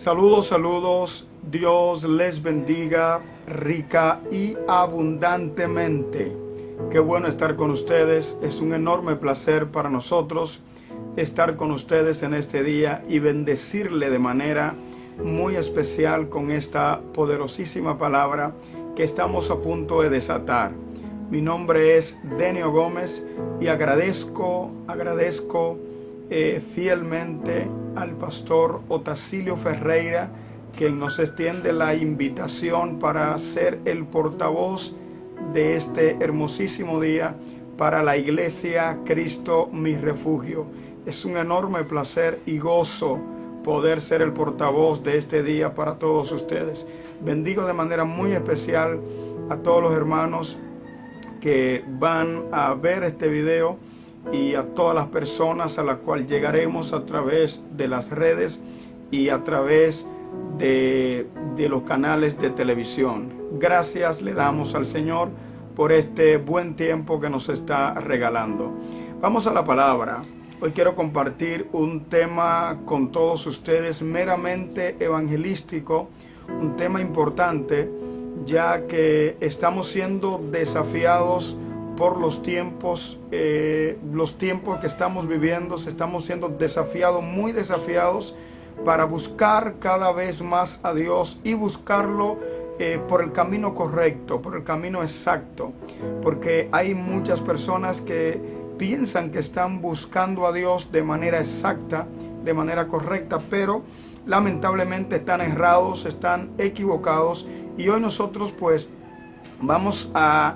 Saludos, saludos. Dios les bendiga rica y abundantemente. Qué bueno estar con ustedes. Es un enorme placer para nosotros estar con ustedes en este día y bendecirle de manera muy especial con esta poderosísima palabra que estamos a punto de desatar. Mi nombre es Denio Gómez y agradezco fielmente al pastor Otacilio Ferreira, quien nos extiende la invitación para ser el portavoz de este hermosísimo día para la iglesia Cristo mi refugio. Es un enorme placer y gozo poder ser el portavoz de este día para todos ustedes. Bendigo de manera muy especial a todos los hermanos que van a ver este video y a todas las personas a las cuales llegaremos a través de las redes y a través de los canales de televisión. Gracias le damos al Señor por este buen tiempo que nos está regalando. Vamos a la palabra. Hoy quiero compartir un tema con todos ustedes meramente evangelístico, un tema importante, ya que estamos siendo desafiados por los tiempos que estamos viviendo. Estamos siendo desafiados, muy desafiados, para buscar cada vez más a Dios y buscarlo por el camino correcto, por el camino exacto, porque hay muchas personas que piensan que están buscando a Dios de manera exacta, de manera correcta, pero lamentablemente están errados, están equivocados. Y hoy nosotros pues vamos a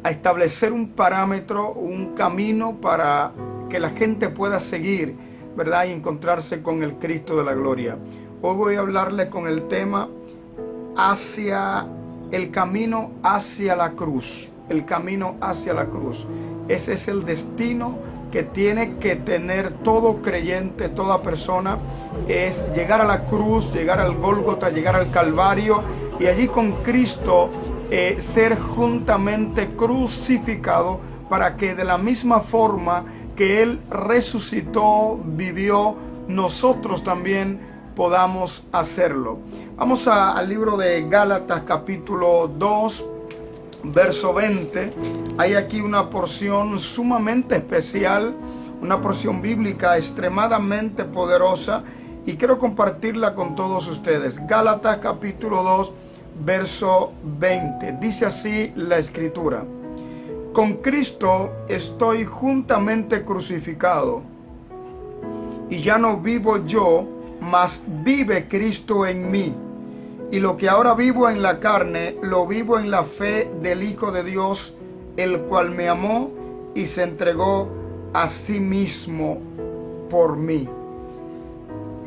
establecer un parámetro, un camino para que la gente pueda seguir, ¿verdad? Y encontrarse con el Cristo de la gloria. Hoy voy a hablarles con el tema hacia el camino hacia la cruz. El camino hacia la cruz. Ese es el destino que tiene que tener todo creyente, toda persona, es llegar a la cruz, llegar al Gólgota, llegar al Calvario y allí con Cristo ser juntamente crucificado, para que de la misma forma que Él resucitó, vivió, nosotros también podamos hacerlo. Vamos al libro de Gálatas capítulo 2, verso 20. Hay aquí una porción sumamente especial, una porción bíblica extremadamente poderosa, y quiero compartirla con todos ustedes. Gálatas capítulo 2, verso 20. Dice así la escritura: con Cristo estoy juntamente crucificado, y ya no vivo yo, mas vive Cristo en mí. Y lo que ahora vivo en la carne, lo vivo en la fe del Hijo de Dios, el cual me amó y se entregó a sí mismo por mí.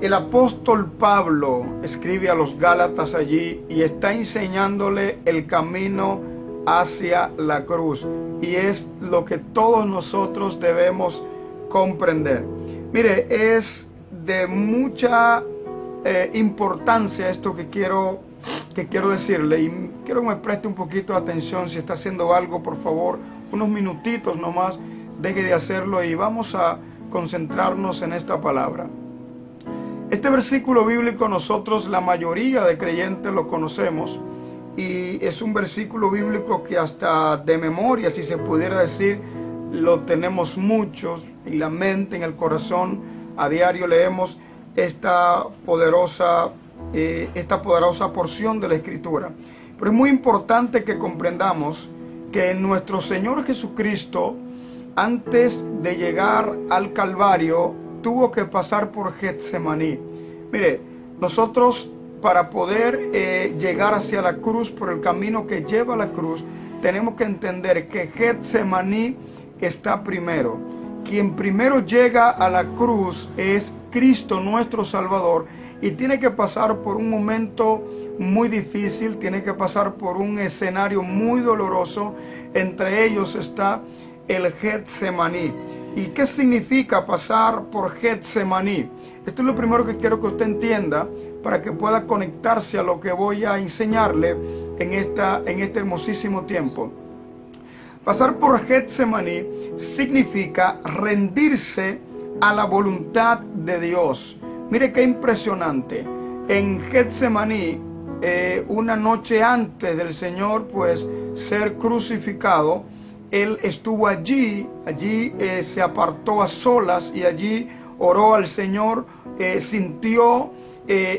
El apóstol Pablo escribe a los Gálatas allí y está enseñándole el camino hacia la cruz. Y es lo que todos nosotros debemos comprender. Mire, es de mucha importancia esto que quiero decirle, y quiero que me preste un poquito de atención. Si está haciendo algo, por favor, unos minutitos nomás, deje de hacerlo y vamos a concentrarnos en esta palabra. Este versículo bíblico nosotros, la mayoría de creyentes, lo conocemos, y es un versículo bíblico que hasta de memoria, si se pudiera decir, lo tenemos muchos en la mente, en el corazón. A diario leemos esta poderosa porción de la Escritura. Pero es muy importante que comprendamos que nuestro Señor Jesucristo, antes de llegar al Calvario, tuvo que pasar por Getsemaní. Mire, nosotros, para poder llegar hacia la cruz, por el camino que lleva a la cruz, tenemos que entender que Getsemaní está primero. Quien primero llega a la cruz es Cristo nuestro Salvador, y tiene que pasar por un momento muy difícil, tiene que pasar por un escenario muy doloroso. Entre ellos está el Getsemaní. ¿Y qué significa pasar por Getsemaní? Esto es lo primero que quiero que usted entienda, para que pueda conectarse a lo que voy a enseñarle en este hermosísimo tiempo. Pasar por Getsemaní significa rendirse a la voluntad de Dios. Mire qué impresionante. en Getsemaní, una noche antes del Señor pues ser crucificado, Él estuvo allí se apartó a solas y allí oró al Señor, sintió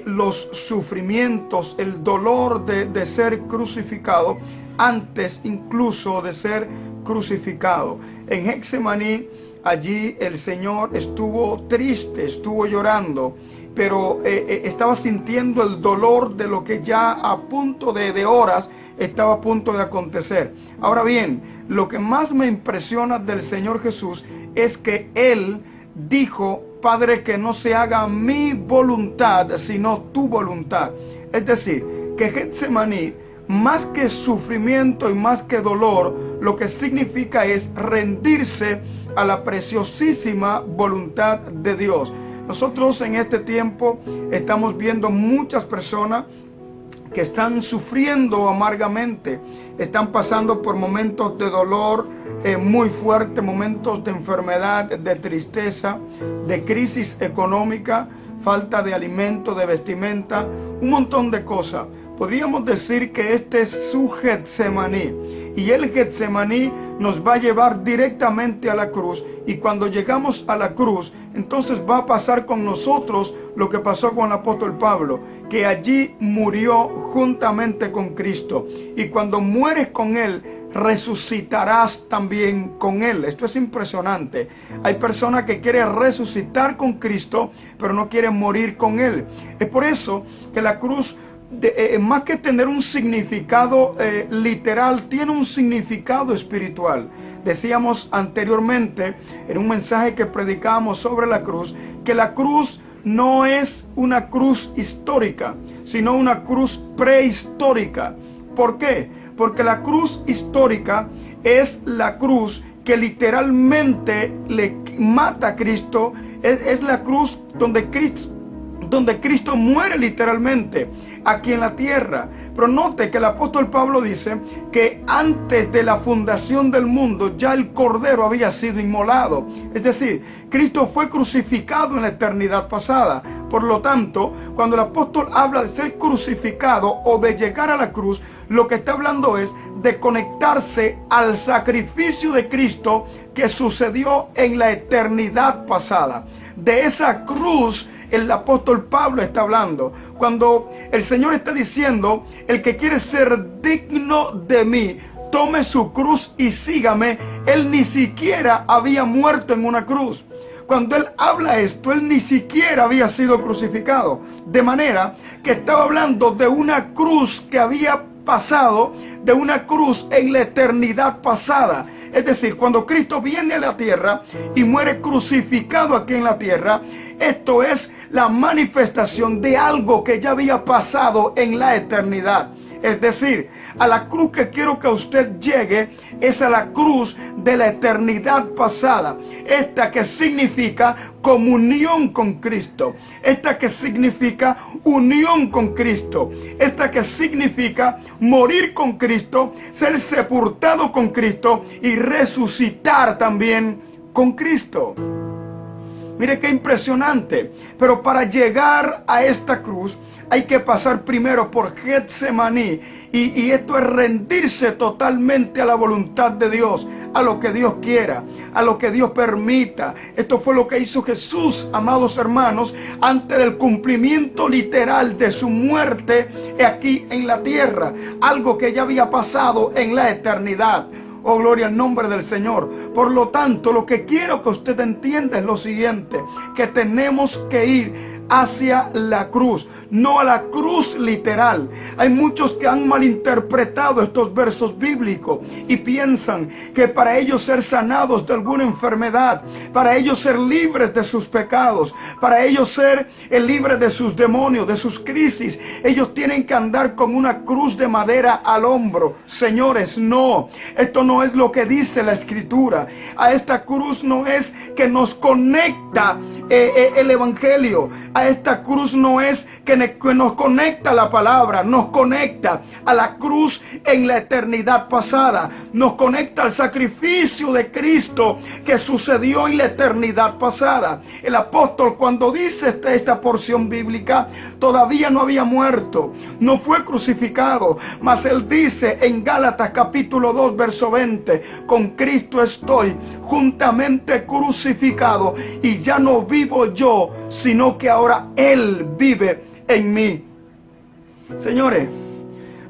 los sufrimientos, el dolor de ser crucificado antes incluso de ser crucificado. En Getsemaní, allí el Señor estuvo triste, estuvo llorando, pero estaba sintiendo el dolor de lo que ya a punto de horas estaba a punto de acontecer. Ahora bien, lo que más me impresiona del Señor Jesús es que Él dijo: Padre, que no se haga mi voluntad, sino tu voluntad. Es decir, que Getsemaní, más que sufrimiento y más que dolor, lo que significa es rendirse a la preciosísima voluntad de Dios. Nosotros en este tiempo estamos viendo muchas personas que están sufriendo amargamente, están pasando por momentos de dolor muy fuerte, momentos de enfermedad, de tristeza, de crisis económica, falta de alimento, de vestimenta, un montón de cosas. Podríamos decir que este es su Getsemaní, y el Getsemaní nos va a llevar directamente a la cruz, y cuando llegamos a la cruz, entonces va a pasar con nosotros lo que pasó con el apóstol Pablo, que allí murió juntamente con Cristo, y cuando mueres con Él, resucitarás también con Él. Esto es impresionante. Hay personas que quieren resucitar con Cristo, pero no quieren morir con Él. Es por eso que la cruz, más que tener un significado literal, tiene un significado espiritual. Decíamos anteriormente, en un mensaje que predicábamos sobre la cruz, que la cruz no es una cruz histórica, sino una cruz prehistórica. ¿Por qué? Porque la cruz histórica es la cruz que literalmente le mata a Cristo, es la cruz donde Cristo muere literalmente aquí en la tierra. Pero note que el apóstol Pablo dice que antes de la fundación del mundo ya el Cordero había sido inmolado. Es decir, Cristo fue crucificado en la eternidad pasada. Por lo tanto, cuando el apóstol habla de ser crucificado o de llegar a la cruz, lo que está hablando es de conectarse al sacrificio de Cristo que sucedió en la eternidad pasada. De esa cruz el apóstol Pablo está hablando. Cuando el Señor está diciendo: el que quiere ser digno de mí, tome su cruz y sígame. Él ni siquiera había muerto en una cruz. Cuando él habla esto, él ni siquiera había sido crucificado. De manera que estaba hablando de una cruz que había pasado, de una cruz en la eternidad pasada. Es decir, cuando Cristo viene a la tierra y muere crucificado aquí en la tierra, esto es la manifestación de algo que ya había pasado en la eternidad. Es decir, a la cruz que quiero que usted llegue es a la cruz de la eternidad pasada. Esta que significa comunión con Cristo. Esta que significa unión con Cristo. Esta que significa morir con Cristo, ser sepultado con Cristo y resucitar también con Cristo. Mire qué impresionante. Pero para llegar a esta cruz hay que pasar primero por Getsemaní. Y esto es rendirse totalmente a la voluntad de Dios, a lo que Dios quiera, a lo que Dios permita. Esto fue lo que hizo Jesús, amados hermanos, antes del cumplimiento literal de su muerte aquí en la tierra. Algo que ya había pasado en la eternidad. Oh, gloria al nombre del Señor. Por lo tanto, lo que quiero que usted entienda es lo siguiente: que tenemos que ir hacia la cruz, no a la cruz literal. Hay muchos que han malinterpretado estos versos bíblicos y piensan que para ellos ser sanados de alguna enfermedad, para ellos ser libres de sus pecados, para ellos ser libres de sus demonios, de sus crisis, ellos tienen que andar con una cruz de madera al hombro. Señores, no, esto no es lo que dice la Escritura. A esta cruz no es que nos conecta el Evangelio, a esta cruz no es que nos conecta a la palabra, nos conecta a la cruz en la eternidad pasada, nos conecta al sacrificio de Cristo que sucedió en la eternidad pasada. El apóstol, cuando dice esta porción bíblica, todavía no había muerto, no fue crucificado, mas él dice en Gálatas capítulo 2 verso 20, con Cristo estoy juntamente crucificado, y ya no vivo yo, sino que ahora Él vive en mí. Señores,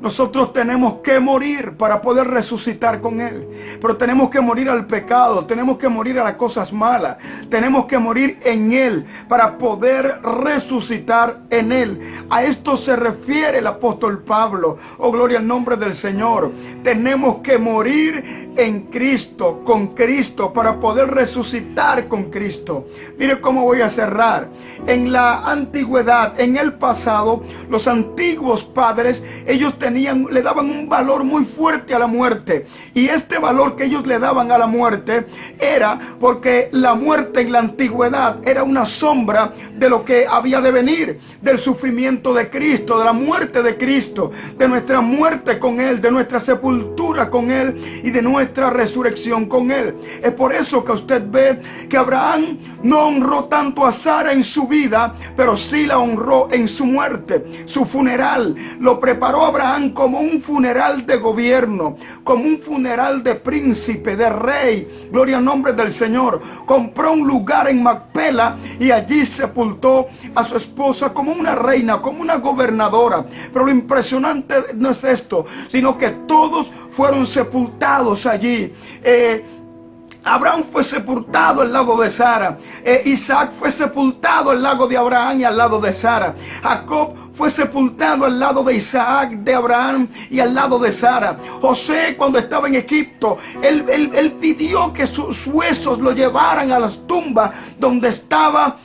nosotros tenemos que morir para poder resucitar con Él. Pero tenemos que morir al pecado, tenemos que morir a las cosas malas, tenemos que morir en Él para poder resucitar en Él. A esto se refiere el apóstol Pablo. Oh, gloria al nombre del Señor. Tenemos que morir en Cristo, con Cristo, para poder resucitar con Cristo. Mire cómo voy a cerrar. En la antigüedad, en el pasado, los antiguos padres, ellos le daban un valor muy fuerte a la muerte. Y este valor que ellos le daban a la muerte era porque la muerte en la antigüedad era una sombra de lo que había de venir, del sufrimiento de Cristo, de la muerte de Cristo, de nuestra muerte con Él, de nuestra sepultura con Él y de nuestra resurrección con Él. Es por eso que usted ve que Abraham no honró tanto a Sara en su vida, pero sí la honró en su muerte. Su funeral lo preparó Abraham como un funeral de gobierno, como un funeral de príncipe, de rey. Gloria al nombre del Señor. Compró un lugar en Macpela y allí sepultó a su esposa como una reina, como una gobernadora. Pero lo impresionante no es esto, sino que todos fueron sepultados allí. Abraham fue sepultado al lado de Sara. Isaac fue sepultado al lado de Abraham y al lado de Sara. Jacob fue sepultado al lado de Isaac, de Abraham y al lado de Sara. José, cuando estaba en Egipto, él pidió que sus huesos lo llevaran a las tumbas donde estaba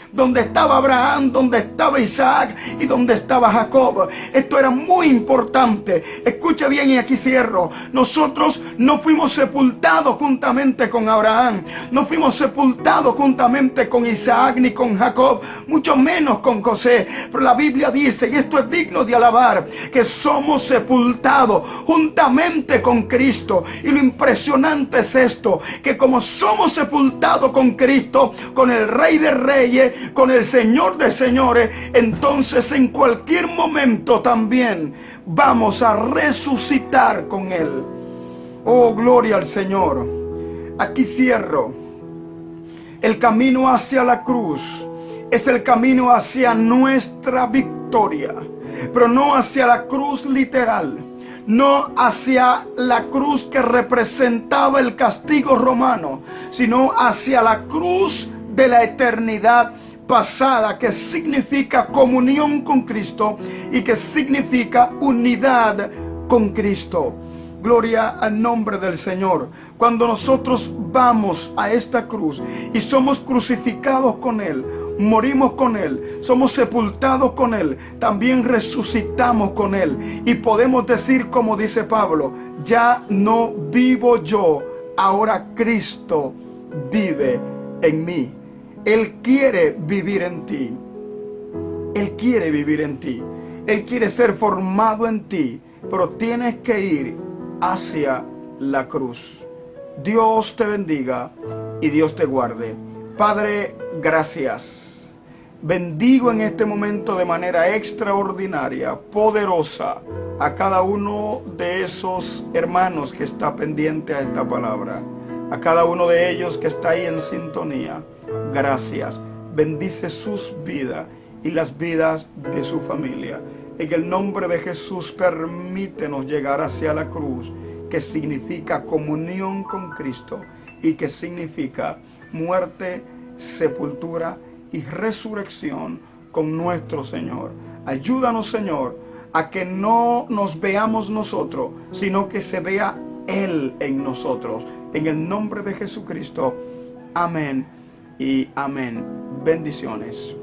Abraham, donde estaba Isaac y donde estaba Jacob. Esto era muy importante. Escucha bien y aquí cierro. Nosotros no fuimos sepultados juntamente con Abraham, no fuimos sepultados juntamente con Isaac ni con Jacob, mucho menos con José. Pero la Biblia dice, y esto es digno de alabar, que somos sepultados juntamente con Cristo. Y lo impresionante es esto, que como somos sepultados con Cristo, con el Rey de Reyes, con el Señor de Señores, entonces en cualquier momento también vamos a resucitar con Él. Oh, gloria al Señor. Aquí cierro. El camino hacia la cruz es el camino hacia nuestra victoria, pero no hacia la cruz literal, no hacia la cruz que representaba el castigo romano, sino hacia la cruz de la eternidad pasada, que significa comunión con Cristo y que significa unidad con Cristo. Gloria al nombre del Señor. Cuando nosotros vamos a esta cruz y somos crucificados con Él, morimos con Él, somos sepultados con Él, también resucitamos con Él. Y podemos decir como dice Pablo, ya no vivo yo, ahora Cristo vive en mí. Él quiere vivir en ti. Él quiere vivir en ti. Él quiere ser formado en ti, pero tienes que ir hacia la cruz. Dios te bendiga y Dios te guarde. Padre, gracias. Bendigo en este momento de manera extraordinaria, poderosa, a cada uno de esos hermanos que está pendiente a esta palabra, a cada uno de ellos que está ahí en sintonía. Gracias. Bendice sus vidas y las vidas de su familia. En el nombre de Jesús, permítenos llegar hacia la cruz, que significa comunión con Cristo y que significa muerte, sepultura y resurrección con nuestro Señor. Ayúdanos, Señor, a que no nos veamos nosotros, sino que se vea Él en nosotros. En el nombre de Jesucristo. Amén y amén. Bendiciones.